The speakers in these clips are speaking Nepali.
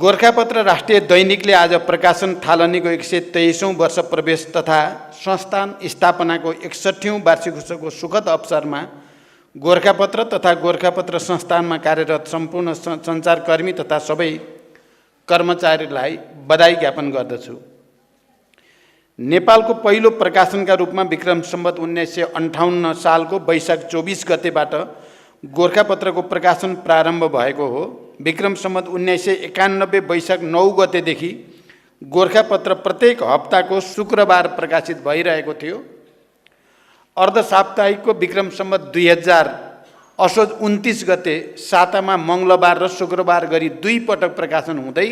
गोरखापत्र राष्ट्रिय दैनिकले आज प्रकाशन थालनीको 123औं वर्ष प्रवेश तथा संस्थान स्थापनाको 61औं वार्षिक उत्सवको सुखद अवसरमा गोरखापत्र तथा गोरखापत्र संस्थानमा कार्यरत सम्पूर्ण सञ्चारकर्मी तथा सबै कर्मचारीलाई बधाई ज्ञापन गर्दछु। नेपालको पहिलो प्रकाशनका रूपमा विक्रम सम्वत 1958 सालको वैशाख 24 गतेबाट गोरखापत्रको प्रकाशन प्रारम्भ भएको हो। विक्रम सम्वत 1991 वैशाख 9 गतेदेखि गोरखापत्र प्रत्येक हप्ताको शुक्रबार प्रकाशित भइरहेको थियो। अर्धसाप्ताहिकको विक्रम सम्वत 2000 असोज 29 गते सातामा मङ्गलबार र शुक्रबार गरी 2 पटक प्रकाशन हुँदै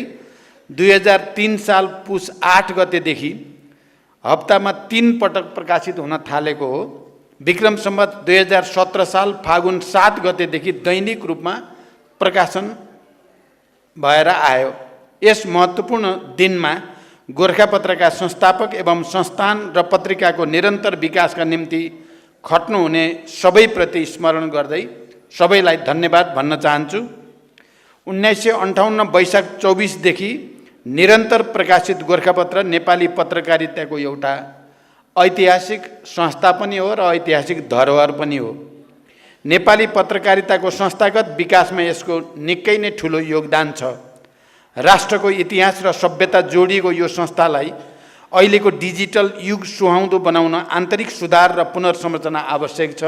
2003 साल पुस 8 गतेदेखि हप्तामा 3 पटक प्रकाशित हुन थालेको हो। विक्रम सम्वत 2017 साल फागुन 7 गतेदेखि दैनिक रूपमा प्रकाशन भएर आयो। यस महत्त्वपूर्ण दिनमा गोरखापत्रका संस्थापक एवं संस्थान र पत्रिकाको निरन्तर विकासका निम्ति खट्नुहुने सबैप्रति स्मरण गर्दै सबैलाई धन्यवाद भन्न चाहन्छु। 1958 वैशाख 24 देखि निरन्तर प्रकाशित गोरखापत्र नेपाली पत्रकारिताको एउटा ऐतिहासिक संस्था पनि हो र ऐतिहासिक धरोहर पनि हो। नेपाली पत्रकारिताको संस्थागत विकासमा यसको निकै नै ठुलो योगदान छ। राष्ट्रको इतिहास र सभ्यता जोडिएको यो संस्थालाई अहिलेको डिजिटल युग सुहाउँदो बनाउन आन्तरिक सुधार र पुनर्संरचना आवश्यक छ।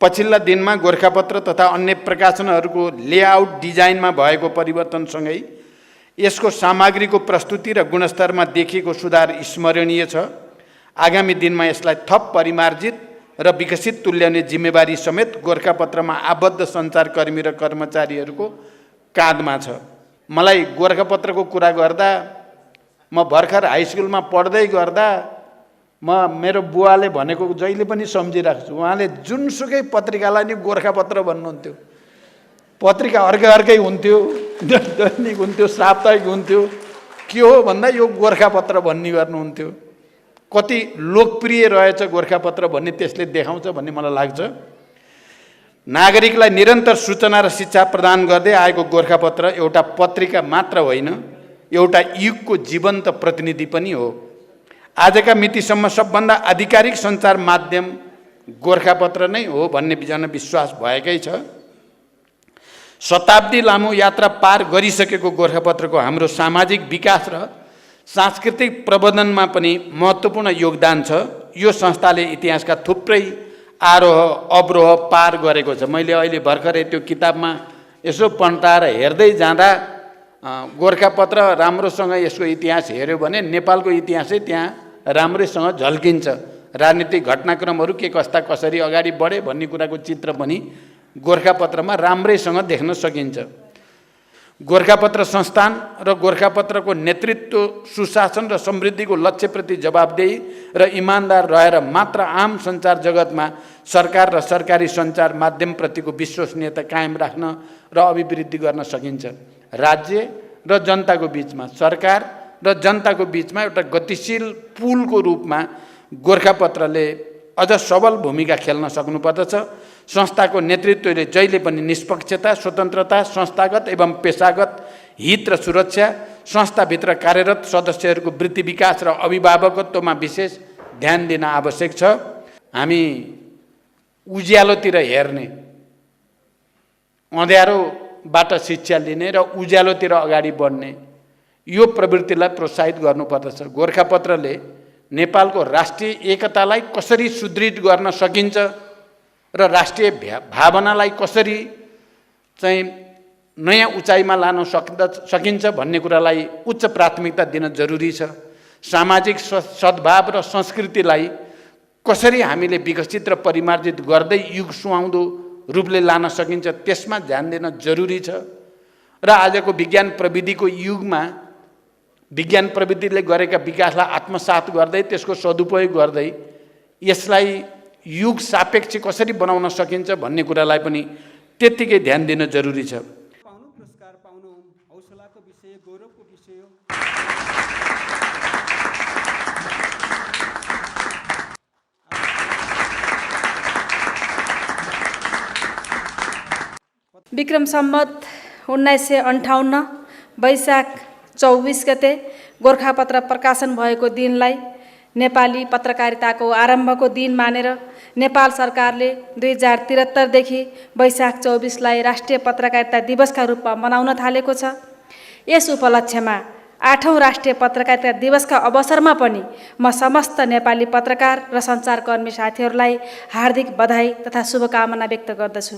पछिल्ला दिनमा गोरखापत्र तथा अन्य प्रकाशनहरूको लेआउट डिजाइनमा भएको परिवर्तनसँगै यसको सामग्रीको प्रस्तुति र गुणस्तरमा देखिएको सुधार स्मरणीय छ। आगामी दिनमा यसलाई थप परिमार्जित र विकसित तुल्याउने जिम्मेवारी समेत गोरखापत्रमा आबद्ध सञ्चारकर्मी र कर्मचारीहरूको काँधमा छ। मलाई गोरखापत्रको कुरा गर्दा म भर्खर हाई स्कुलमा पढ्दै गर्दा मेरो बुवाले भनेको जहिले पनि सम्झिराख्छु। उहाँले जुनसुकै पत्रिकालाई नि गोरखापत्र भन्नुहुन्थ्यो। पत्रिका अर्कै हुन्थ्यो, दैनिक हुन्थ्यो, साप्ताहिक हुन्थ्यो, के हो भन्दा यो गोरखापत्र भन्ने गर्नुहुन्थ्यो। कति लोकप्रिय रहेछ गोरखापत्र भन्ने त्यसले देखाउँछ भन्ने मलाई लाग्छ। नागरिकलाई निरन्तर सूचना र शिक्षा प्रदान गर्दै आएको गोरखापत्र एउटा पत्रिका मात्र होइन, एउटा युगको जीवन्त प्रतिनिधि पनि हो। आजका मितिसम्म सबभन्दा आधिकारिक सञ्चार माध्यम गोरखापत्र नै हो भन्ने जनविश्वास भएकै छ। शताब्दी लामो यात्रा पार गरिसकेको गोरखापत्रको हाम्रो सामाजिक विकास र सांस्कृतिक प्रबन्धनमा पनि महत्त्वपूर्ण योगदान छ। यो संस्थाले इतिहासका थुप्रै आरोह अवरोह पार गरेको छ। मैले अहिले भर्खरै त्यो किताबमा यसो पल्टाएर हेर्दै जाँदा गोरखापत्र राम्रोसँग यसको इतिहास हेऱ्यो भने नेपालको इतिहासै त्यहाँ राम्रैसँग झल्किन्छ। राजनीतिक घटनाक्रमहरू के कस्ता कसरी अगाडि बढे भन्ने कुराको चित्र पनि गोरखापत्रमा राम्रैसँग देख्न सकिन्छ। गोरखापत्र संस्थान र गोरखापत्रको नेतृत्व सुशासन र समृद्धिको लक्ष्यप्रति जवाबदेही र इमान्दार रहेर मात्र आम सञ्चार जगतमा सरकार र सरकारी सञ्चार माध्यमप्रतिको विश्वसनीयता कायम राख्न र अभिवृद्धि गर्न सकिन्छ। राज्य र जनताको बिचमा, सरकार र जनताको बिचमा एउटा गतिशील पुलको रूपमा गोरखापत्रले अझ सबल भूमिका खेल्न सक्नुपर्दछ। संस्थाको नेतृत्वले जहिले पनि निष्पक्षता, स्वतन्त्रता, संस्थागत एवं पेशागत हित र सुरक्षा, संस्थाभित्र कार्यरत सदस्यहरूको वृत्ति विकास र अभिभावकत्वमा विशेष ध्यान दिन आवश्यक छ। हामी उज्यालोतिर हेर्ने, अँध्यारोबाट शिक्षा लिने र उज्यालोतिर अगाडि बढ्ने यो प्रवृत्तिलाई प्रोत्साहित गर्नुपर्दछ। गोरखापत्रले नेपालको राष्ट्रिय एकतालाई कसरी सुदृढ गर्न सकिन्छ र राष्ट्रिय भावनालाई कसरी चाहिँ नयाँ उचाइमा लान सकिन्छ भन्ने कुरालाई उच्च प्राथमिकता दिन जरुरी छ। सामाजिक सद्भाव र संस्कृतिलाई कसरी हामीले विकसित र परिमार्जित गर्दै युग सुहाउँदो रूपले लान सकिन्छ त्यसमा ध्यान दिन जरुरी छ। र आजको विज्ञान प्रविधिको युगमा विज्ञान प्रविधिले गरेका विकासलाई आत्मसात गर्दै त्यसको सदुपयोग गर्दै यसलाई युग सापेक्ष कसरी बनाउन सकिन्छ भन्ने कुरालाई पनि त्यत्तिकै ध्यान दिन जरुरी छ। पुरस्कार पाउनु हौसलाको विषय, गौरवको विषय हो। विक्रम सम्वत 1958 वैशाख 24 गते गोरखापत्र प्रकाशन भएको दिनलाई नेपाली पत्रकारिताको आरम्भको दिन मानेर नेपाल सरकारले 2073 देखि वैशाख 24लाई राष्ट्रिय पत्रकारिता दिवसका रूपमा मनाउन थालेको छ। यस उपलक्ष्यमा 8औं राष्ट्रिय पत्रकारिता दिवसका अवसरमा पनि म समस्त नेपाली पत्रकार र सञ्चारकर्मी साथीहरूलाई हार्दिक बधाई तथा शुभकामना व्यक्त गर्दछु।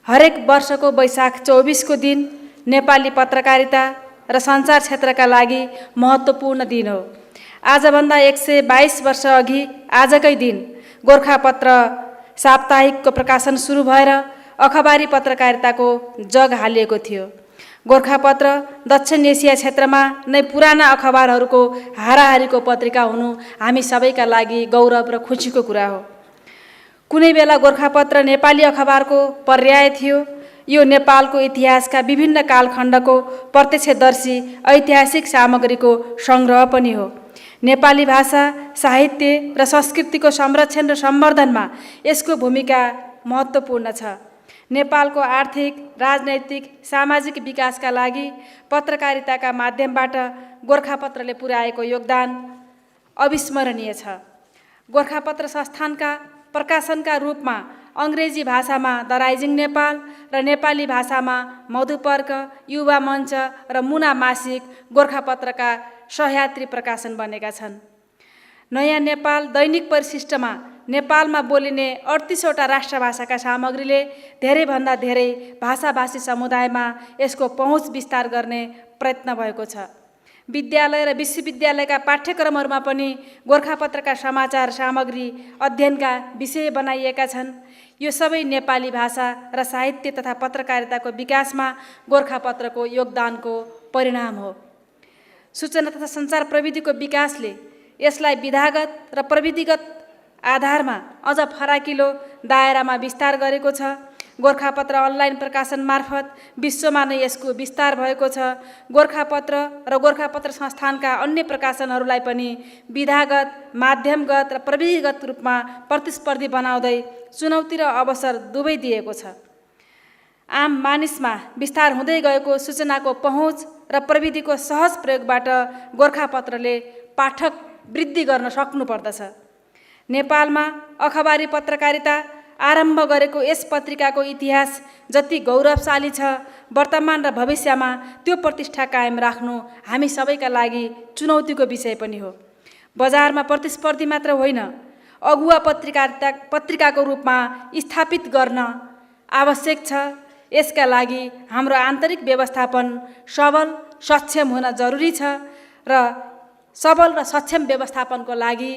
हरेक वर्षको वैशाख 24 को दिन नेपाली पत्रकारिता र सञ्चार क्षेत्रका लागि महत्त्वपूर्ण दिन हो। आजभन्दा 122 वर्ष अघि आजकै दिन गोरखापत्र साप्ताहिकको प्रकाशन सुरु भएर अखबारी पत्रकारिताको जग हालिएको थियो। गोरखापत्र दक्षिण एसिया क्षेत्रमा नै पुराना अखबारहरूको हाराहारीको पत्रिका हुनु हामी सबैका लागि गौरव र खुसीको कुरा हो। कुनै बेला गोरखापत्र नेपाली अखबारको पर्याय थियो। यो नेपालको इतिहासका विभिन्न कालखण्डको प्रत्यक्षदर्शी ऐतिहासिक सामग्रीको सङ्ग्रह पनि हो। नेपाली भाषा, साहित्य र संस्कृतिको संरक्षण र सम्वर्धनमा यसको भूमिका महत्त्वपूर्ण छ। नेपालको आर्थिक, राजनैतिक, सामाजिक विकासका लागि पत्रकारिताका माध्यमबाट गोरखापत्रले पुर्याएको योगदान अविस्मरणीय छ। गोरखापत्र संस्थानका प्रकाशनका रूपमा अङ्ग्रेजी भाषामा द राइजिङ नेपाल र नेपाली भाषामा मधुपर्क, युवा मञ्च र मुना मासिक गोरखापत्रका सहयात्री प्रकाशन बनेका छन्। नयाँ नेपाल दैनिक परिशिष्टमा नेपालमा बोलिने 38वटा राष्ट्रभाषाका सामग्रीले धेरैभन्दा धेरै भाषाभाषी समुदायमा यसको पहुँच विस्तार गर्ने प्रयत्न भएको छ। विद्यालय र विश्वविद्यालयका पाठ्यक्रमहरूमा पनि गोरखापत्रका समाचार सामग्री अध्ययनका विषय बनाइएका छन्। यो सबै नेपाली भाषा र साहित्य तथा पत्रकारिताको विकासमा गोरखापत्रको योगदानको परिणाम हो। सूचना तथा सञ्चार प्रविधिको विकासले यसलाई विधागत र प्रविधिगत आधारमा अझ फराकिलो दायरामा विस्तार गरेको छ। गोरखापत्र अनलाइन प्रकाशन मार्फत विश्वमा नै यसको विस्तार भएको छ। गोरखापत्र र गोरखापत्र संस्थानका अन्य प्रकाशनहरूलाई पनि विधागत, माध्यमगत र प्रविधिगत रूपमा प्रतिस्पर्धी बनाउँदै चुनौती र अवसर दुवै दिएको छ। आम मानिसमा विस्तार हुँदै गएको सूचनाको पहुँच र प्रविधिको सहज प्रयोगबाट गोरखापत्रले पाठक वृद्धि गर्न सक्नुपर्दछ। नेपालमा अखबारी पत्रकारिता आरम्भ गरेको यस पत्रिकाको इतिहास जति गौरवशाली छ, वर्तमान र भविष्यमा त्यो प्रतिष्ठा कायम राख्नु हामी सबैका लागि चुनौतीको विषय पनि हो। बजारमा प्रतिस्पर्धी मात्र होइन, अगुवा पत्रिकाको रूपमा स्थापित गर्न आवश्यक छ। यसका लागि हाम्रो आन्तरिक व्यवस्थापन सबल, सक्षम हुन जरुरी छ र सबल र सक्षम व्यवस्थापनको लागि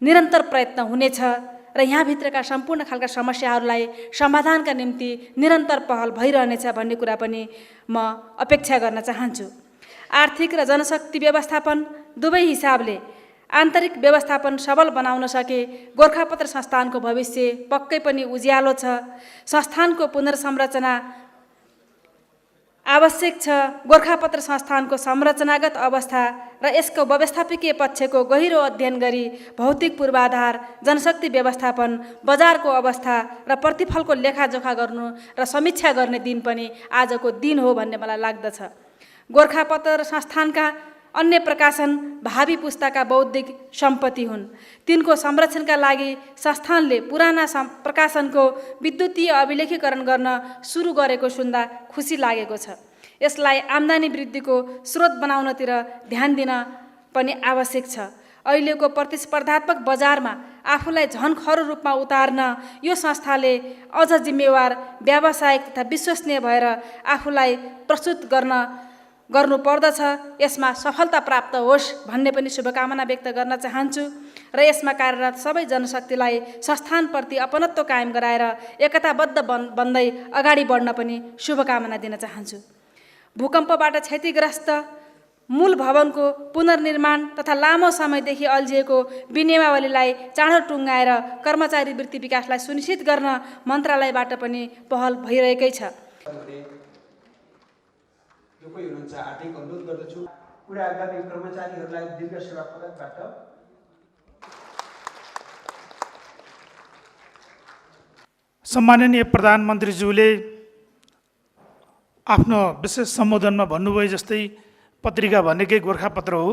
निरन्तर प्रयत्न हुनेछ र यहाँभित्रका सम्पूर्ण खालका समस्याहरूलाई समाधानका निम्ति निरन्तर पहल भइरहनेछ भन्ने कुरा पनि म अपेक्षा गर्न चाहन्छु। आर्थिक र जनशक्ति व्यवस्थापन दुवै हिसाबले आन्तरिक व्यवस्थापन सबल बनाउन सके गोरखापत्र संस्थानको भविष्य पक्कै पनि उज्यालो छ। संस्थानको पुनर्संरचना आवश्यक छ। गोरखापत्र संस्थानको संरचनागत अवस्था र यसको व्यवस्थापकीय पक्षको गहिरो अध्ययन गरी भौतिक पूर्वाधार, जनशक्ति व्यवस्थापन, बजारको अवस्था र प्रतिफलको लेखाजोखा गर्नु र समीक्षा गर्ने दिन पनि आजको दिन हो भन्ने मलाई लाग्दछ। गोरखापत्र संस्थानका अन्य प्रकाशन भावी पुस्ताका बौद्धिक सम्पत्ति हुन्। तिनको संरक्षणका लागि संस्थानले पुराना प्रकाशनको विद्युतीय अभिलेखीकरण गर्न सुरु गरेको सुन्दा खुसी लागेको छ। यसलाई आम्दानी वृद्धिको स्रोत बनाउनतिर ध्यान दिन पनि आवश्यक छ। अहिलेको प्रतिस्पर्धात्मक बजारमा आफूलाई झन खरो रूपमा उतार्न यो संस्थाले अझ जिम्मेवार, व्यावसायिक तथा विश्वसनीय भएर आफूलाई प्रस्तुत गर्नुपर्दछ। यसमा सफलता प्राप्त होस् भन्ने पनि शुभकामना व्यक्त गर्न चाहन्छु र यसमा कार्यरत सबै जनशक्तिलाई संस्थानप्रति अपनत्व कायम गराएर एकताबद्ध बन्दै अगाडि बढ्न पनि शुभकामना दिन चाहन्छु। भूकम्पबाट क्षतिग्रस्त मूल भवनको पुनर्निर्माण तथा लामो समयदेखि अल्झिएको विनियमावलीलाई चाँडो टुङ्गाएर कर्मचारी वृत्ति विकासलाई सुनिश्चित गर्न मन्त्रालयबाट पनि पहल भइरहेकै छ। जो कोही हुनुहुन्छ हार्दिक अनुरोध गर्दछु कुरा गर्ने कर्मचारीहरूलाई दीर्घ सेवा पदकबाट सम्माननीय प्रधानमन्त्रीज्यूले आफ्नो विशेष सम्बोधनमा भन्नुभयो जस्तै पत्रिका भनेकै गोरखापत्र हो।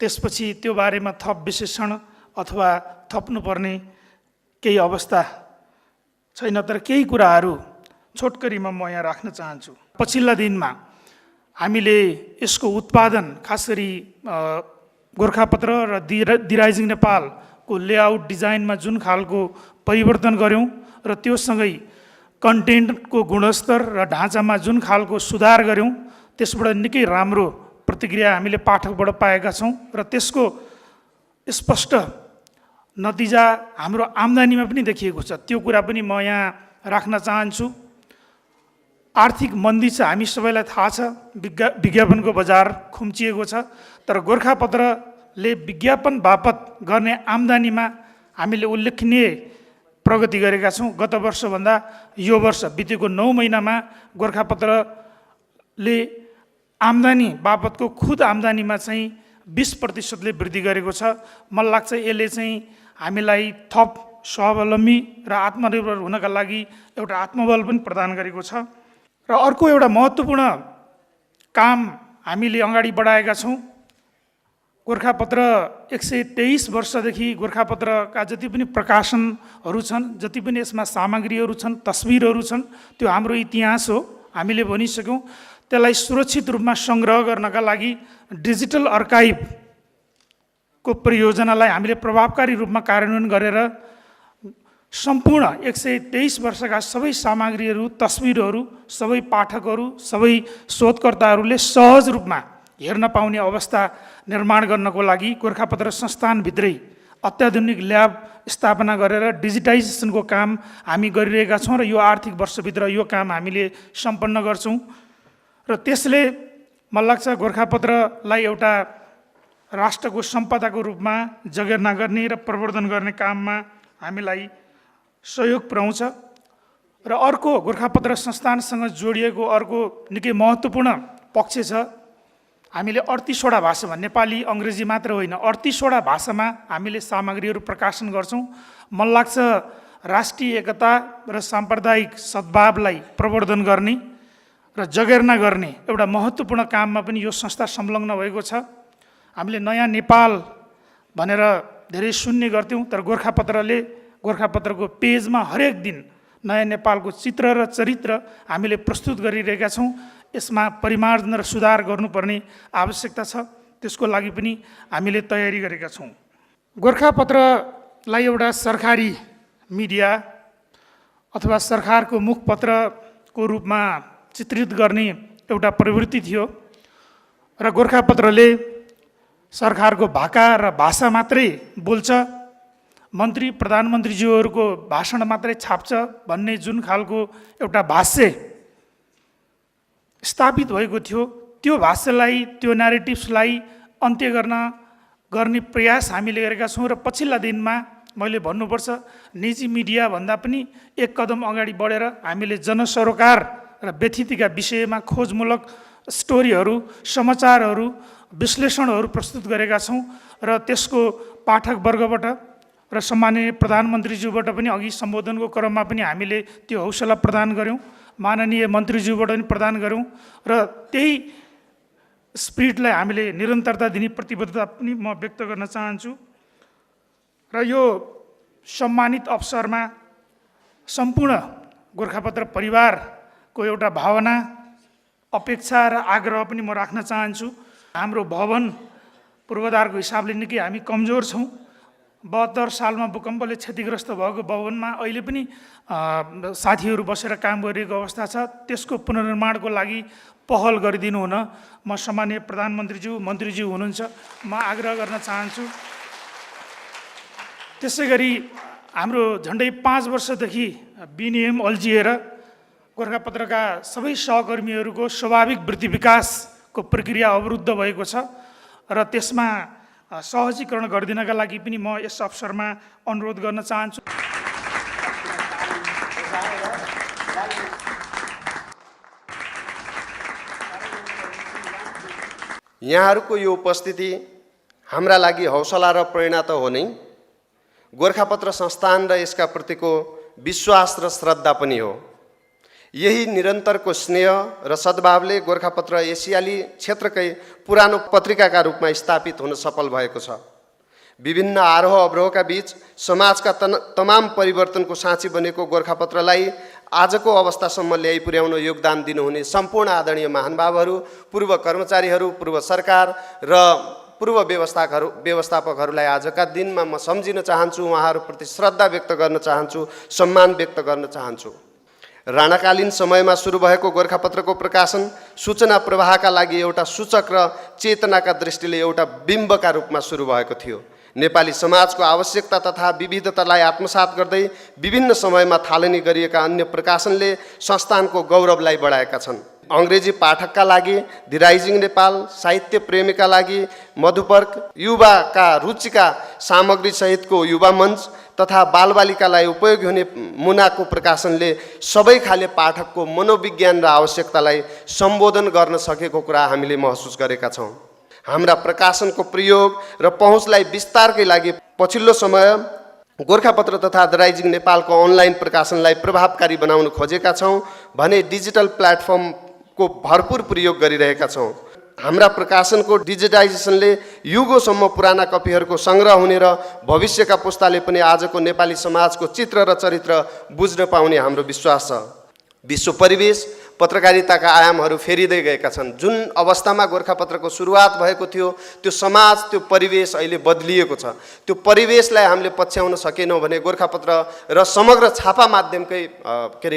त्यसपछि त्यो बारेमा थप विश्लेषण अथवा थप्नुपर्ने केही अवस्था छैन, तर केही कुराहरू छोटकरीमा म यहाँ राख्न चाहन्छु। पछिल्ला दिनमा हामीले यसको उत्पादन, खास गरी गोरखापत्र र दि राइजिङ नेपालको लेआउट डिजाइनमा जुन खालको परिवर्तन गऱ्यौँ र त्योसँगै कन्टेन्टको गुणस्तर र ढाँचामा जुन खालको सुधार गऱ्यौँ, त्यसबाट निकै राम्रो प्रतिक्रिया हामीले पाठकबाट पाएका छौँ र त्यसको स्पष्ट नतिजा हाम्रो आम्दानीमा पनि देखिएको छ। त्यो कुरा पनि म यहाँ राख्न चाहन्छु। आर्थिक मन्दी छ, हामी सबैलाई थाहा छ, विज्ञापनको बजार खुम्चिएको छ, तर गोरखापत्रले विज्ञापन बापत गर्ने आम्दानीमा हामीले उल्लेखनीय प्रगति गरेका छौँ। गत वर्षभन्दा यो वर्ष बितेको 9 महिनामा गोरखापत्रले आम्दानी बापतको खुद आम्दानीमा चाहिँ 20% वृद्धि गरेको छ। मलाई लाग्छ यसले चाहिँ हामीलाई थप स्वावलम्बी र आत्मनिर्भर हुनका लागि एउटा आत्मबल पनि प्रदान गरेको छ। र अर्को एउटा महत्त्वपूर्ण काम हामीले अगाडि बढाएका छौँ। गोरखापत्र 123 वर्षदेखि गोरखापत्रका जति पनि प्रकाशनहरू छन्, जति पनि यसमा सामग्रीहरू छन्, तस्बिरहरू छन्, त्यो हाम्रो इतिहास हो। हामीले भनिसक्यौँ त्यसलाई सुरक्षित रूपमा सङ्ग्रह गर्नका लागि डिजिटल आर्काइभको परियोजनालाई हामीले प्रभावकारी रूपमा कार्यान्वयन गरेर सम्पूर्ण 123 वर्षका सबै सामग्रीहरू, तस्बिरहरू सबै पाठकहरू, सबै शोधकर्ताहरूले सहज रूपमा हेर्न पाउने अवस्था निर्माण गर्नको लागि गोरखापत्र संस्थानभित्रै अत्याधुनिक ल्याब स्थापना गरेर डिजिटाइजेसनको काम हामी गरिरहेका छौँ र यो आर्थिक वर्षभित्र यो काम हामीले सम्पन्न गर्छौँ। र त्यसले मलाई लाग्छ गोरखापत्रलाई एउटा राष्ट्रको सम्पदाको रूपमा जगेर्ना गर्ने र प्रवर्धन गर्ने काममा हामीलाई सहयोग पुर्याउँछ। र अर्को गोरखापत्र संस्थानसँग जोडिएको अर्को निकै महत्त्वपूर्ण पक्ष छ। हामीले 38वटा भाषामा, नेपाली अङ्ग्रेजी मात्र होइन, 38वटा भाषामा हामीले सामग्रीहरू प्रकाशन गर्छौँ। मलाई लाग्छ राष्ट्रिय एकता र साम्प्रदायिक सद्भावलाई प्रवर्धन गर्ने र जगेर्ना गर्ने एउटा महत्त्वपूर्ण काममा पनि यो संस्था संलग्न भएको छ। हामीले नयाँ नेपाल भनेर धेरै सुन्ने गर्थ्यौँ, तर गोरखापत्रको पेजमा हरेक दिन नयाँ नेपालको चित्र र चरित्र हामीले प्रस्तुत गरिरहेका छौँ। यसमा परिमार्जन र सुधार गर्नुपर्ने आवश्यकता छ, त्यसको लागि पनि हामीले तयारी गरेका छौँ। गोरखापत्रलाई एउटा सरकारी मिडिया अथवा सरकारको मुखपत्रको रूपमा चित्रित गर्ने एउटा प्रवृत्ति थियो र गोरखापत्रले सरकारको भाका र भाषा मात्रै बोल्छ, मन्त्री प्रधानमन्त्रीज्यूहरूको भाषण मात्रै छाप्छ भन्ने जुन खालको एउटा भाष्य स्थापित भएको थियो, त्यो भाष्यलाई, त्यो न्यारेटिभ्सलाई अन्त्य गर्ने प्रयास हामीले गरेका छौँ। र पछिल्ला दिनमा मैले भन्नुपर्छ, निजी मिडिया भन्दा पनि एक कदम अगाडि बढेर हामीले जनसरोकार र व्यथितिका विषयमा खोजमूलक स्टोरीहरू, समाचारहरू, विश्लेषणहरू प्रस्तुत गरेका छौँ र त्यसको पाठकवर्गबाट र सम्माननीय प्रधानमन्त्रीज्यूबाट पनि अघि सम्बोधनको क्रममा पनि हामीले त्यो हौसला प्रदान गऱ्यौँ, माननीय मन्त्रीज्यूबाट पनि प्रदान गऱ्यौँ र त्यही स्पिरिटलाई हामीले निरन्तरता दिने प्रतिबद्धता पनि म व्यक्त गर्न चाहन्छु। र यो सम्मानित अवसरमा सम्पूर्ण गोरखापत्र परिवारको एउटा भावना, अपेक्षा र आग्रह पनि म राख्न चाहन्छु। हाम्रो भवन पूर्वाधारको हिसाबले निकै हामी कमजोर छौँ। 72 सालमा भूकम्पले क्षतिग्रस्त भएको भवनमा अहिले पनि साथीहरू बसेर काम गरिरहेको अवस्था छ। त्यसको पुनर्निर्माणको लागि पहल गरिदिनु हुन म सम्माननीय प्रधानमन्त्रीज्यू, मन्त्रीज्यू हुनुहुन्छ, म आग्रह गर्न चाहन्छु। त्यसै गरी हाम्रो झन्डै 5 वर्षदेखि विनियम अल्झिएर गोरखापत्रका सबै सहकर्मीहरूको स्वाभाविक वृद्धि विकासको प्रक्रिया अवरुद्ध भएको छ र त्यसमा सहजीकरण गरिदिनका लागि पनि म यस अवसरमा अनुरोध गर्न चाहन्छु। यहाँहरूको यो उपस्थिति हाम्रा लागि हौसला र प्रेरणा त हो नै, गोरखापत्र संस्थान र यसका प्रतिको विश्वास र श्रद्धा पनि हो। यही निरन्तरको स्नेह र सद्भावले गोरखापत्र एसियाली क्षेत्रकै पुरानो पत्रिकाका रूपमा स्थापित हुन सफल भएको छ। विभिन्न आरोह अवरोहका बीच समाजका तमाम परिवर्तनको साँची बनेको गोरखापत्रलाई आजको अवस्थासम्म ल्याइ पुर्याउन योगदान दिनुहुने सम्पूर्ण आदरणीय महानुभावहरू, पूर्व कर्मचारीहरू, पूर्व सरकार र पूर्व व्यवस्थापकहरूलाई आजका दिनमा म सम्झिन चाहन्छु, उहाँहरूप्रति श्रद्धा व्यक्त गर्न चाहन्छु, सम्मान व्यक्त गर्न चाहन्छु। राणाकालीन समयमा सुरु भएको गोरखापत्रको प्रकाशन सूचना प्रवाहका लागि एउटा सूचक र चेतनाका दृष्टिले एउटा बिम्बका रूपमा सुरु भएको थियो। नेपाली समाजको आवश्यकता तथा विविधतालाई आत्मसात गर्दै विभिन्न समयमा थालनी गरिएका अन्य प्रकाशनले संस्थानको गौरवलाई बढाएका छन्। अङ्ग्रेजी पाठकका लागि दि राइजिङ नेपाल, साहित्य प्रेमीका लागि मधुपर्क, युवाका रुचिका सामग्री सहितको युवा मञ्च तथा बालबालिकालाई उपयोगी हुने मुनाको प्रकाशनले सबै खाले पाठकको मनोविज्ञान र आवश्यकतालाई सम्बोधन गर्न सकेको कुरा हामीले महसुस गरेका छौँ। हाम्रा प्रकाशनको प्रयोग र पहुँचलाई विस्तारकै लागि पछिल्लो समय गोरखापत्र तथा द राइजिङ नेपालको अनलाइन प्रकाशनलाई प्रभावकारी बनाउन खोजेका छौँ भने डिजिटल प्लेटफर्मको भरपुर प्रयोग गरिरहेका छौँ। हाम्रा प्रकाशनको डिजिटाइजेसनले युगौँसम्म पुराना कपीहरूको सङ्ग्रह हुने र भविष्यका पुस्ताले पनि आजको नेपाली समाजको चित्र र चरित्र बुझ्न पाउने हाम्रो विश्वास छ। विश्व परिवेश पत्रकारिताका आयामहरू फेरिँदै गएका छन्। जुन अवस्थामा गोरखापत्रको सुरुवात भएको थियो त्यो समाज, त्यो परिवेश अहिले बदलिएको छ। त्यो परिवेशलाई हामीले पछ्याउन सकेनौँ भने गोरखापत्र र समग्र छापा माध्यमकै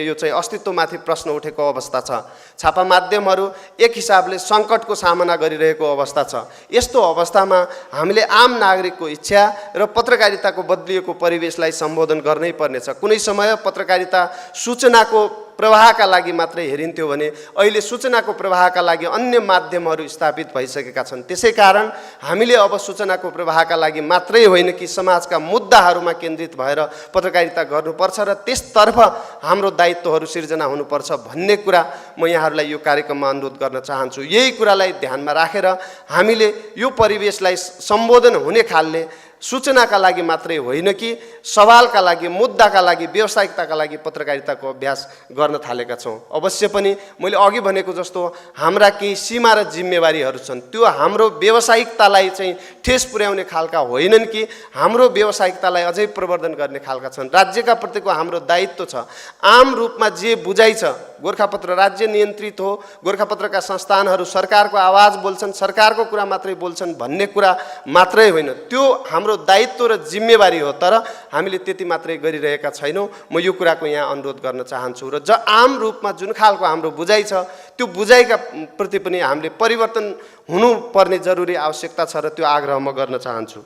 यो चाहिँ अस्तित्वमाथि प्रश्न उठेको अवस्था छ। छापा माध्यमहरू एक हिसाबले सङ्कटको सामना गरिरहेको अवस्था छ। यस्तो अवस्थामा हामीले आम नागरिकको इच्छा र पत्रकारिताको बदलिएको परिवेशलाई सम्बोधन गर्नै पर्नेछ। कुनै समय पत्रकारिता सूचनाको प्रवाहका लागि मात्रै हेरिन्थ्यो भने अहिले सूचनाको प्रवाहका लागि अन्य माध्यमहरू स्थापित भइसकेका छन्। त्यसै कारण हामीले अब सूचनाको प्रवाहका लागि मात्रै होइन कि समाजका मुद्दाहरूमा केन्द्रित भएर पत्रकारिता गर्नुपर्छ र त्यसतर्फ हाम्रो दायित्वहरू सिर्जना हुनुपर्छ भन्ने कुरा म यहाँहरूलाई यो कार्यक्रममा अनुरोध गर्न चाहन्छु। यही कुरालाई ध्यानमा राखेर हामीले यो परिवेशलाई सम्बोधन हुने खालले सूचनाका लागि मात्रै होइन कि सवालका लागि, मुद्दाका लागि, व्यावसायिकताका लागि पत्रकारिताको अभ्यास गर्न थालेका छौँ। अवश्य पनि मैले अघि भनेको जस्तो हाम्रा केही सीमा र जिम्मेवारीहरू छन्। त्यो हाम्रो व्यावसायिकतालाई चाहिँ ठेस पुर्याउने खालका होइनन् कि हाम्रो व्यावसायिकतालाई अझै प्रवर्धन गर्ने खालका छन्। राज्यका प्रतिको हाम्रो दायित्व छ। आम रूपमा जे बुझाइ छ, गोरखापत्र राज्य नियन्त्रित हो, गोरखापत्रका संस्थानहरू सरकारको आवाज बोल्छन्, सरकारको कुरा मात्रै बोल्छन् भन्ने कुरा मात्रै होइन, त्यो हाम्रो दायित्व र जिम्मेवारी हो। तर हामीले त्यति मात्रै गरिरहेका छैनौँ। म यो कुराको यहाँ अनुरोध गर्न चाहन्छु र आम रूपमा जुन खालको हाम्रो बुझाइ छ त्यो बुझाइका प्रति पनि हामीले परिवर्तन हुनुपर्ने जरुरी आवश्यकता छ र त्यो आग्रह म गर्न चाहन्छु।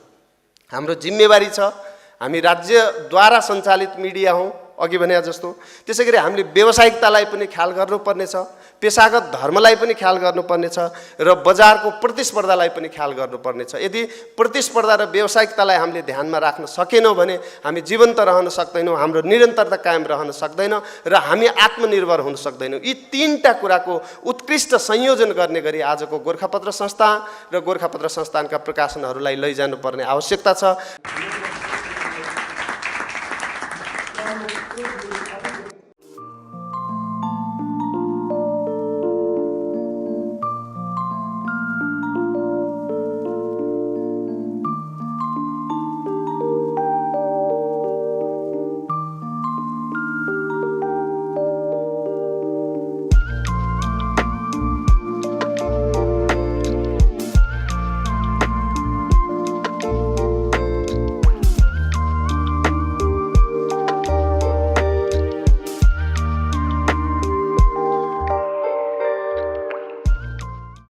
हाम्रो जिम्मेवारी छ। हामी राज्यद्वारा सञ्चालित मिडिया हौँ अघि भने जस्तो। त्यसै गरी हामीले व्यावसायिकतालाई पनि ख्याल गर्नुपर्नेछ, पेसागत धर्मलाई पनि ख्याल गर्नुपर्नेछ र बजारको प्रतिस्पर्धालाई पनि ख्याल गर्नुपर्नेछ। यदि प्रतिस्पर्धा र व्यावसायिकतालाई हामीले ध्यानमा राख्न सकेनौँ भने हामी जीवन्त रहन सक्दैनौँ, हाम्रो निरन्तरता कायम रहन सक्दैन र हामी आत्मनिर्भर हुन सक्दैनौँ। यी तीनटा कुराको उत्कृष्ट संयोजन गर्ने गरी आजको गोरखापत्र संस्थान र गोरखापत्र संस्थानका प्रकाशनहरूलाई लैजानुपर्ने आवश्यकता छ।